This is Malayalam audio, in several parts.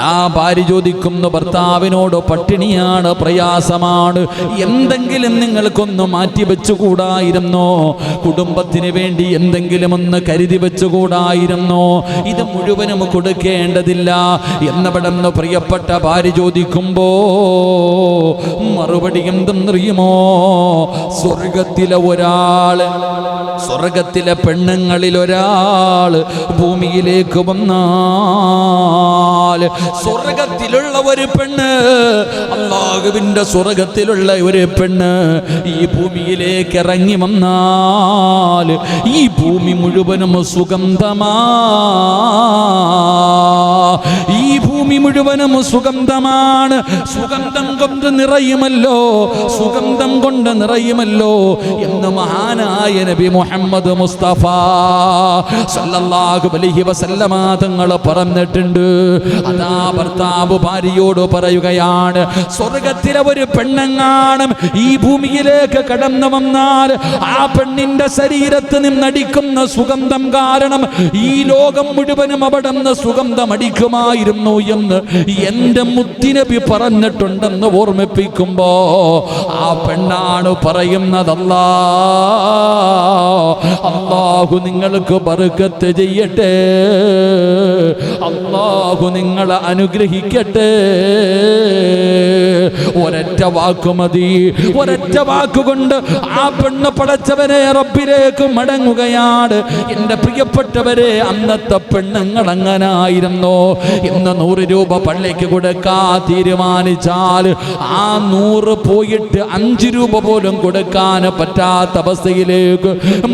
അതാ ഭാര്യ ചോദിക്കുന്നു ഭർത്താവിനോട്, പട്ടിണിയാണ്, പ്രയാസമാണ്, എന്തെങ്കിലും നിങ്ങൾക്കൊന്ന് മാറ്റി വെച്ചുകൂടായിരുന്നോ? കുടുംബത്തിന് വേണ്ടി എന്തെങ്കിലും ഒന്ന് കരുതി വെച്ചുകൂടായിരുന്നോ? ഇത് മുഴുവനും കൊടുക്കേണ്ടതില്ല എന്നവിടെന്ന് പ്രിയപ്പെട്ട ഭാര്യ ചോദിക്കുമ്പോ മറുപടി എന്തെന്നറിയുമോ? സ്വർഗത്തിലെ പെണ്ണുങ്ങളിൽ ഒരാൾ ഭൂമിയിലേക്ക് വന്നാൽ, സ്വർഗത്തിലുള്ള ഒരു പെണ്ണ്, അല്ലാഹുവിന്റെ സ്വർഗത്തിലുള്ള ഒരു പെണ്ണ് ഈ ഭൂമിയിലേക്ക് ഇറങ്ങി വന്നാൽ ഈ ഭൂമി മുഴുവനും സുഗന്ധമാ, ഈ ഭൂമി മുഴുവനും സുഗന്ധമാണ്. സുഗന്ധം കൊണ്ട് നിറയുമല്ലോ, സുഗന്ധം കൊണ്ട് നിറയുമല്ലോ എന്ന് മഹാനായ നബി മുഹമ്മദ് മുസ്തഫ സല്ലല്ലാഹു അലൈഹി വസല്ലമ തങ്ങൾ പറഞ്ഞിട്ടുണ്ട്. അതാ ഭർത്താവ് ഭാര്യയോട് പറയുകയാണ്, സ്വർഗത്തിലെ ഒരു പെണ്ണങ്ങാണം ഈ ഭൂമിയിലേക്ക് കടന്നു വന്നാൽ ആ പെണ്ണിന്റെ ശരീരത്ത് നിന്നടിക്കുന്ന സുഗന്ധം കാരണം ഈ ലോകം മുഴുവനും അവിടെ നിന്ന് സുഗന്ധമടിക്കുമായിരുന്നു എന്ന് എന്റെ മുത്തുനബി പറഞ്ഞിട്ടുണ്ടെന്ന് ഓർമ്മിപ്പിക്കുമ്പോ ആ പെണ്ണാണ് പറയുന്നത്, അല്ലാഹു നിങ്ങൾക്ക് ബർക്കത്ത് ചെയ്യട്ടെ, അല്ലാഹു നിങ്ങളെ അനുഗ്രഹിക്കട്ടെ. ഒരൊറ്റ വാക്ക് മതി, ഒരൊറ്റ വാക്കുകൊണ്ട് ആ പെണ്ണ് പടച്ചവനെ റബ്ബിലേക്ക് മടങ്ങുകയാണ്. എന്റെ പ്രിയപ്പെട്ടവരെ, അന്നത്തെ പെണ്ണുങ്ങൾ അങ്ങനായിരുന്നു. ഇന്ന് 100 രൂപ പള്ളിക്ക് കൊടുക്കാൻ തീരുമാനിച്ചാൽ ആ 100 പോയിട്ട് 5 രൂപ പോലും കൊടുക്കാൻ പറ്റാത്ത അവസ്ഥയിലേക്ക്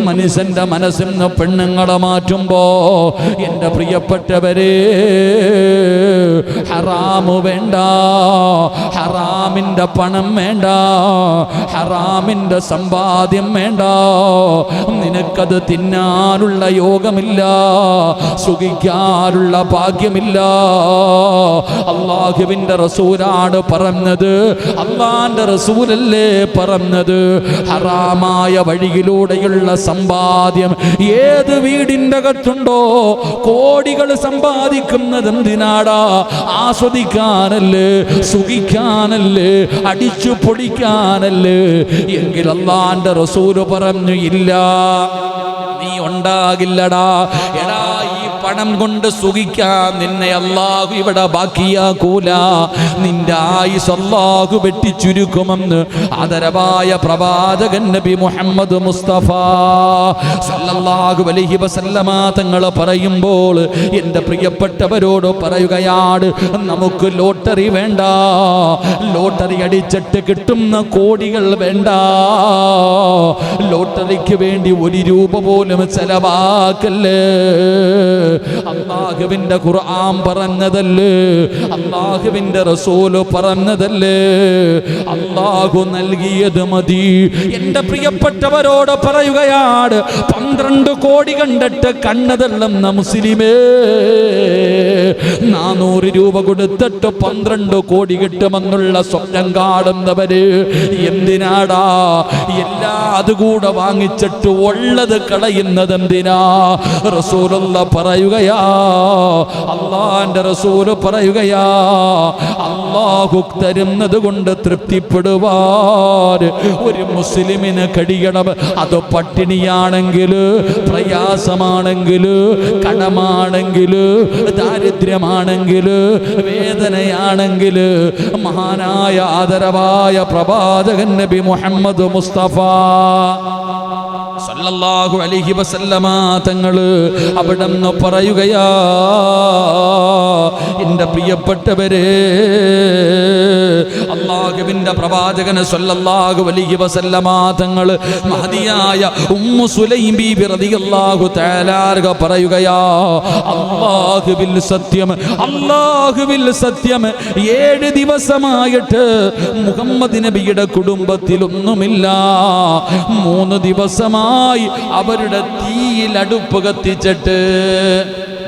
മനുഷ്യന്റെ മനസ്സിൽ നിന്ന് പെണ്ണുങ്ങളെ മാറ്റുമ്പോ എന്റെ പ്രിയപ്പെട്ടവരെ, ഹറാമു വേണ്ട, ഹറാമിന്റെ പണം വേണ്ട, ഹറാമിന്റെ സമ്പാദ്യം വേണ്ട, നിനക്കത് തിന്നാനുള്ള യോഗമില്ല, സുഖിക്കാനുള്ള ഭാഗ്യമില്ല. അല്ലാഹുവിന്റെ റസൂലാണ് പറഞ്ഞത്, അല്ലാഹുവിന്റെ റസൂലല്ലേ പറഞ്ഞത്, ഹറാമായ വഴിയിലൂടെയുള്ള സമ്പാദ്യം ഏത് വീടിന്റെ അകത്തുണ്ടോ? കോടികൾ സമ്പാദിക്കുന്നത് എന്തിനാടാ? ആസ്വദിക്കാനല്ലേ, സുഖിക്കാനല്ലേ, അടിച്ചു പൊടിക്കാനല്ലേ? എങ്കിൽ അല്ലാഹുവിന്റെ റസൂല് പറഞ്ഞു, ഇല്ല, നീ ഉണ്ടാകില്ലടാ. എടാ, ഈ പണം കൊണ്ട് സുഖിക്കാൻ നിന്നെ അല്ലാഹു ഇവിടെ ബാക്കിയാക്കൂല. നിന്റെ ആയുസ് അല്ലാഹു വെട്ടിച്ചുരുക്കുമെന്ന് ആദരവായ പ്രവാചകൻ നബി മുഹമ്മദ് മുസ്തഫ സല്ലല്ലാഹു അലൈഹി വസല്ലമ തങ്ങൾ പറയുമ്പോൾ എൻ്റെ പ്രിയപ്പെട്ടവരോട് പറയുകയാണ്, നമുക്ക് ലോട്ടറി വേണ്ട, ലോട്ടറി അടിച്ചിട്ട് കിട്ടുന്ന കോടികൾ വേണ്ട, ലോട്ടറിക്ക് വേണ്ടി 1 രൂപ പോലും ചെലവാക്കല്ലേ. അല്ലാഹുവിന്റെ ഖുർആൻ പറഞ്ഞതല്ലേ, അല്ലാഹുവിന്റെ റസൂല് പറഞ്ഞതല്ലേ, അല്ലാഹു നൽകിയത് മതി. എൻ്റെ പ്രിയപ്പെട്ടവരോട് പറയുകയാണ്, 12 കോടി കണ്ടിട്ട് കണ്ണതെള്ളുന്ന മുസ്ലിമേ, 400 രൂപ കൊടുത്തിട്ട് 12 കോടി കിട്ടുമെന്നുള്ള സ്വപ്നം കാണുന്നവര് എന്തിനാടാ എല്ലാ അതുകൂടെ വാങ്ങിച്ചിട്ട് ഉള്ളത് കളയുന്നത് എന്തിനാ? റസൂലുള്ള പറയുകയാ, അല്ലാഹുവിന്റെ റസൂല് പറയുകയാ, അല്ലാഹു തരുന്നത് കൊണ്ട് തൃപ്തിപ്പെടുവാൻ ഒരു മുസ്ലിമിന് കഴിയണം. അത് പട്ടിണിയാണെങ്കിൽ, പ്രയാസമാണെങ്കിൽ, കടമാണെങ്കിൽ, ദാരിദ്ര്യമാണെങ്കിൽ, വേദനയാണെങ്കിൽ, മഹാനായ ആദരവായ പ്രവാചകൻ നബി മുഹമ്മദ് മുസ്തഫ സല്ലല്ലാഹു അലൈഹി വസല്ലമ തങ്ങൾ അവിടെന്ന് പറയുകയാ, എൻ്റെ പ്രിയപ്പെട്ടവരെ, അല്ലാഹുവിൻ്റെ പ്രവാചകൻ സല്ലല്ലാഹു അലൈഹി വസല്ലമ തങ്ങൾ മഹദിയായ ഉമ്മു സുലൈം ബീബി റളിയല്ലാഹു തആല അൻഹ പറയുകയാ, അല്ലാഹുവിൽ സത്യം, അല്ലാഹുവിൽ സത്യം, 7 ദിവസമായിട്ട് മുഹമ്മദ് നബിയുടെ കുടുംബത്തിലൊന്നുമില്ല. 3 ദിവസമായി അവരുടെ തീയിൽ അടുപ്പ് കത്തിച്ചിട്ട്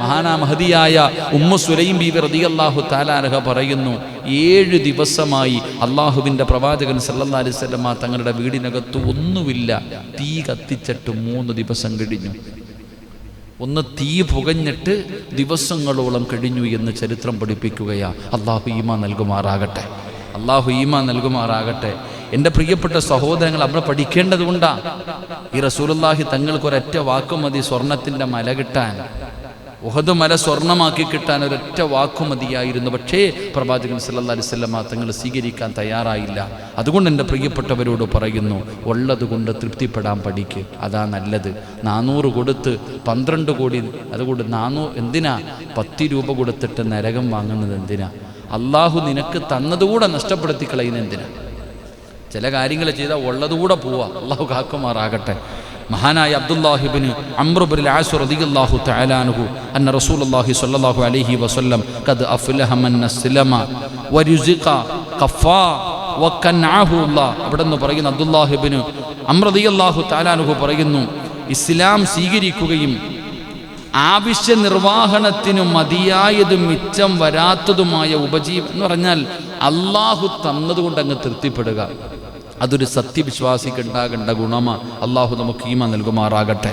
മഹാനാ മഹദിയായ ഉമ്മു സുലൈം ബീബി റളിയല്ലാഹു തആല അൻഹ പറയുന്നു, 7 ദിവസമായി അള്ളാഹുവിൻ്റെ പ്രവാചകൻ സല്ലല്ലാഹു അലൈഹി വസല്ലം തങ്ങളുടെ വീടിനകത്ത് ഒന്നുമില്ല, തീ കത്തിച്ചിട്ട് 3 ദിവസം കഴിഞ്ഞു. ഒന്ന് തീ പുകഞ്ഞിട്ട് ദിവസങ്ങളോളം കഴിഞ്ഞു എന്ന് ചരിത്രം പഠിപ്പിക്കുകയാ. അള്ളാഹു ഈമാൻ നൽകുമാറാകട്ടെ, അള്ളാഹു ഈമാൻ നൽകുമാറാകട്ടെ. എൻ്റെ പ്രിയപ്പെട്ട സഹോദരങ്ങൾ, നമ്മൾ പഠിക്കേണ്ടതുകൊണ്ടാണ്. ഈ റസൂലുള്ളാഹി തങ്ങൾക്കൊരൊറ്റ വാക്കു മതി സ്വർണത്തിൻ്റെ മല കിട്ടാൻ. ഉഹദ് മല സ്വർണമാക്കി കിട്ടാൻ ഒരൊറ്റ വാക്കു മതിയായിരുന്നു. പക്ഷേ പ്രവാചകൻ സല്ലല്ലാഹു അലൈഹി വസല്ലം തങ്ങൾ സ്വീകരിക്കാൻ തയ്യാറായില്ല. അതുകൊണ്ട് എൻ്റെ പ്രിയപ്പെട്ടവരോട് പറയുന്നു, ഉള്ളതുകൊണ്ട് തൃപ്തിപ്പെടാൻ പഠിക്ക്, അതാ നല്ലത്. 400 കൊടുത്ത് 12 കോടി, അതുകൊണ്ട് 400 എന്തിനാ 10 രൂപ കൊടുത്തിട്ട് നരകം വാങ്ങുന്നത് എന്തിനാ? അള്ളാഹു നിനക്ക് തന്നതുകൂടെ നഷ്ടപ്പെടുത്തി കളയുന്നത് എന്തിനാ? ചില കാര്യങ്ങൾ ചെയ്താൽ ഉള്ളതുകൂടെ പോവാ. അള്ളാഹു കാക്കുമാറാകട്ടെ. മഹാനായ അബ്ദുല്ലാഹി ഇബ്നു അംർ ഇബ്നുൽ ആസ് റളിയല്ലാഹു തആല അൻഹു അന്ന റസൂലുള്ളാഹി സ്വല്ലല്ലാഹു അലൈഹി വസല്ലം ഖദ് അഫ്ലഹ മൻ അസ്ലമ വരുസിഖ ഖഫാ വകനഅഹു അല്ലാഹ്. അവിടെ നിന്ന് പറയുന്ന അബ്ദുല്ലാഹി ഇബ്നു അംർ റളിയല്ലാഹു തആല അൻഹു പറയുന്നു, ഇസ്ലാം സ്വീകരിക്കുകയും ആവശ്യ നിർവഹണത്തിനും മതിയായതും മിച്ചം വരാത്തതുമായ ഉപജീവനം എന്ന് പറഞ്ഞാൽ അള്ളാഹു തന്നതുകൊണ്ട് അങ്ങ് തൃപ്തിപ്പെടുക, അതൊരു സത്യവിശ്വാസിക്ക് ഉണ്ടാകേണ്ട ഗുണമാണ്. അള്ളാഹു നമുക്ക് ഈമാൻ നൽകുമാറാകട്ടെ.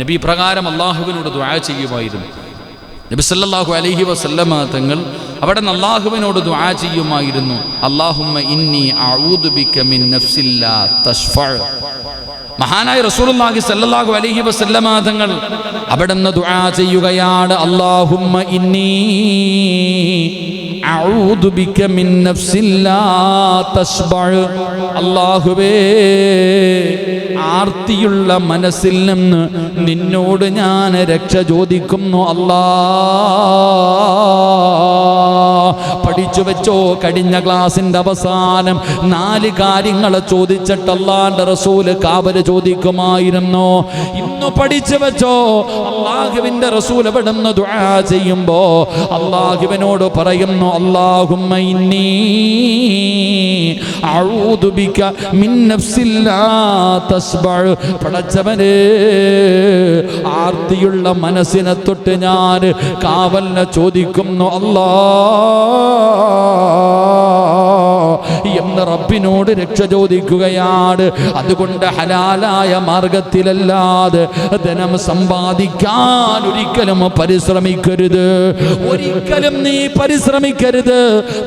നബി പ്രകാരം അള്ളാഹുവിനോട് ദുആ ചെയ്യുമായിരുന്നു. നബി സല്ലല്ലാഹു അലൈഹി വസല്ലമ തങ്ങൾ അവിടെ നിന്ന് അള്ളാഹുവിനോട് ദുആ ചെയ്യുമായിരുന്നു, അല്ലാഹുമ്മ ഇന്നി അഊദു ബിക മിൻ നഫ്സിൻ ലാ തശ്ഫഅ. മഹാനായ റസൂലുള്ളാഹി സ്വല്ലല്ലാഹു അലൈഹി വസല്ലമ തങ്ങൾ അവിടെ നിന്ന് ദുആ ചെയ്യുകയാണ്, അല്ലാഹുമ്മ ഇന്നി അഊദു ബിക മിൻ നഫ്സിൻ ലാ തശ്ബഅ. അല്ലാഹുവേ, ആർത്തിയുള്ള മനസ്സിൽ നിന്ന് നിന്നോട് ഞാൻ രക്ഷ ചോദിക്കുന്നു. പഠിച്ചു വെച്ചോ, കഴിഞ്ഞ ക്ലാസിന്റെ അവസാനം 4 കാര്യങ്ങൾ ചോദിച്ചിട്ട് അല്ലാഹുവിന്റെ റസൂൽ കാവല് ചോദിക്കുമായിരുന്നു. ഇന്ന് പഠിച്ചു വെച്ചോ, അല്ലാഹുവിന്റെ റസൂൽ എവിടുന്ന് ദുആ ചെയ്യുമ്പോ അല്ലാഹുവിനോട് പറയുന്നു, അല്ലാഹുമ്മ ഇന്നി അഊദു ബിക മിൻ നഫ്സിൻ ലാ തസ്ബഅ. പടച്ചവനേ, ആർത്തിയുള്ള മനസ്സിനെ തൊട്ട് ഞാൻ കാവലിനെ ചോദിക്കുന്നു എന്ന് റബ്ബിനോട് രക്ഷ ചോദിക്കുകയാണ്. അതുകൊണ്ട് ഹലാലായ മാർഗത്തിലല്ലാതെ ധനം സമ്പാദിക്കാൻ ഒരിക്കലും പരിശ്രമിക്കരുത്, ഒരിക്കലും നീ പരിശ്രമിക്കരുത്.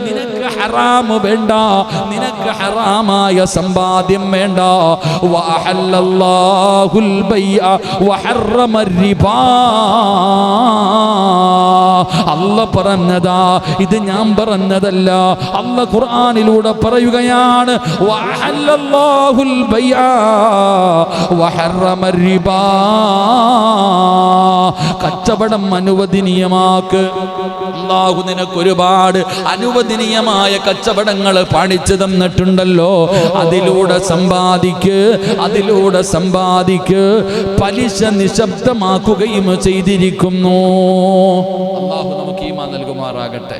നിനക്ക് ഹറാം വേണ്ട, നിനക്ക് ഹറാമായ സമ്പാദ്യം വേണ്ട. വഅഹല്ലല്ലാഹുൽ ബൈഅ വഹറമ റിബാ. അല്ലാഹ് പറഞ്ഞതാ, ഇത് ഞാൻ പറഞ്ഞതല്ല. അല്ലാഹ് ഖുർആനിലൂടെ പറയുകയാണ്, വഅഹല്ലല്ലാഹുൽ ബൈഅ വഹറമ റിബാ. കച്ചവടം അനുവദനീയമാക്ക്. അല്ലാഹു നിനക്ക് ഒരുപാട് അനുവദനീയമായ കച്ചവടങ്ങൾ പാടിച്ചു തന്നിട്ടുണ്ടല്ലോ, അതിലൂടെ സമ്പാദിക്ക്, അതിലൂടെ സമ്പാദിക്ക്. പലിശ നിശബ്ദമാക്കുകയും ചെയ്തിരിക്കുന്നു. അല്ലാഹു നമുക്ക് ഈമാൻ നൽകുമാറാകട്ടെ.